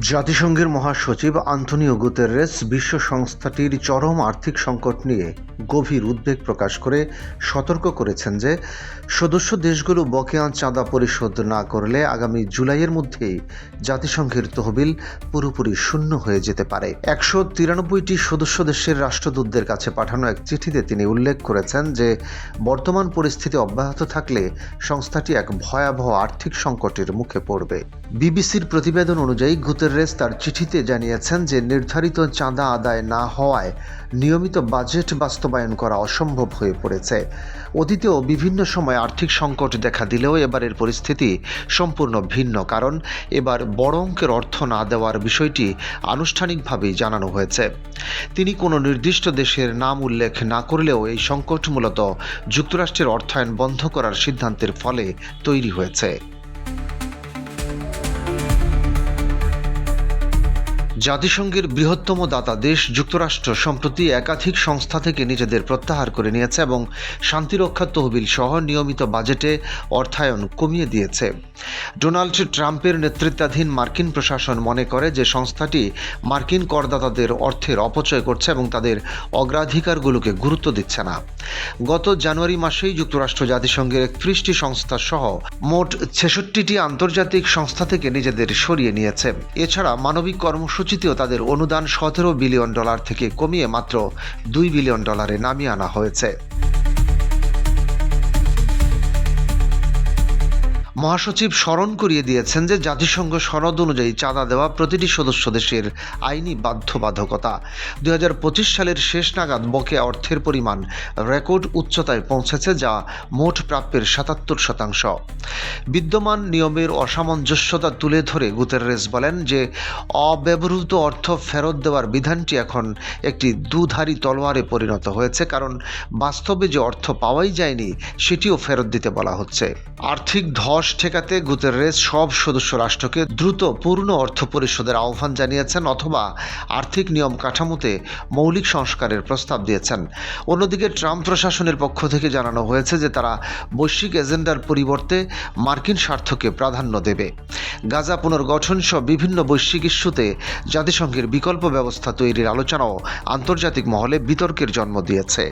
জাতিসংঘের মহাসচিব Antonio Guterres বিশ্ব সংস্থাটির চরম আর্থিক সংকট নিয়ে গভীর উদ্বেগ প্রকাশ করে সতর্ক করেছেন যে সদস্য দেশগুলো বকেয়া চাঁদা পরিশোধ না করলে আগামী জুলাইয়ের মধ্যেই জাতিসংঘের তহবিল পুরোপুরি শূন্য হয়ে যেতে পারে। 193টি সদস্য দেশের রাষ্ট্রদূতদের কাছে পাঠানো এক চিঠিতে তিনি উল্লেখ করেছেন যে বর্তমান পরিস্থিতি অব্যাহত থাকলে সংস্থাটি এক ভয়াবহ আর্থিক সংকটের মুখে পড়বে। বিবিসির প্রতিবেদন অনুযায়ী গুতেরেস তার চিঠিতে জানিয়েছেন যে নির্ধারিত চাঁদা আদায় না হওয়ায় নিয়মিত বাজেট বাস্তবায়ন করা অসম্ভব হয়ে পড়েছে। অতীতেও বিভিন্ন সময় আর্থিক সংকট দেখা দিলেও এবারের পরিস্থিতি সম্পূর্ণ ভিন্ন, কারণ এবার বড় অঙ্কের অর্থ না দেওয়ার বিষয়টি আনুষ্ঠানিকভাবেই জানানো হয়েছে। তিনি কোনো নির্দিষ্ট দেশের নাম উল্লেখ না করলেও এই সংকট মূলত যুক্তরাষ্ট্রের অর্থায়ন বন্ধ করার সিদ্ধান্তের ফলে তৈরি হয়েছে। জাতিসংঘের বৃহত্তম দাতা দেশ যুক্তরাষ্ট্র সম্প্রতি একাধিক সংস্থা থেকে নিজেদের প্রত্যাহার করে নিয়েছে এবং শান্তিরক্ষা তহবিল সহ নিয়মিত বাজেটে অর্থায়ন কমিয়ে দিয়েছে। ডোনাল্ড ট্রাম্পের নেতৃত্বাধীন মার্কিন প্রশাসন মনে করে যে সংস্থাটি মার্কিন করদাতাদের অর্থের অপচয় করছে এবং তাদের অগ্রাধিকারগুলোকে গুরুত্ব দিচ্ছে না। গত জানুয়ারি মাসেই যুক্তরাষ্ট্র জাতিসংঘের 31টি সংস্থা সহ মোট 66টি আন্তর্জাতিক সংস্থা থেকে নিজেদের সরিয়ে নিয়েছে। এছাড়া মানবিক কর্মসূচিতেও তাদের অনুদান $17 বিলিয়ন থেকে কমিয়ে মাত্র $2 বিলিয়ন নামিয়ে আনা হয়েছে। মহাসচিব স্মরণ করিয়ে দিয়েছেন যে জাতিসংঘ সনদ অনুযায়ী চাঁদা দেওয়া প্রতিটি সদস্য দেশের আইনি বাধ্যবাধকতা। 2025 সালের শেষ নাগাদ বকেয়া অর্থের পরিমাণ রেকর্ড উচ্চতায় পৌঁছেছে, যা মোট প্রাপ্যের 77%। বিদ্যমান নিয়মের অসামঞ্জস্যতা তুলে ধরে গুতেরেস বলেন যে অব্যবহৃত অর্থ ফেরত দেওয়ার বিধানটি এখন একটি দুধারী তলোয়ারে পরিণত হয়েছে, কারণ বাস্তবে যে অর্থ পাওয়াই যায়নি সেটিও ফেরত দিতে বলা হচ্ছে। আর্থিক ধস ঠেকাতে গুতেরেস সব সদস্য রাষ্ট্রকে দ্রুত পূর্ণ অর্থ পরিশোধের আহ্বান জানিয়েছেন অথবা আর্থিক নিয়ম কাঠামোতে মৌলিক সংস্কারের প্রস্তাব দিয়েছেন। অন্যদিকে ট্রাম্প প্রশাসনের পক্ষ থেকে জানানো হয়েছে যে তারা বৈশ্বিক এজেন্ডার পরিবর্তে মার্কিন স্বার্থকে প্রাধান্য দেবে। গাজা পুনর্গঠন সহ বিভিন্ন বৈশ্বিক ইস্যুতে জাতিসংঘের বিকল্প ব্যবস্থা তৈরির আলোচনাও আন্তর্জাতিক মহলে বিতর্কের জন্ম দিয়েছে।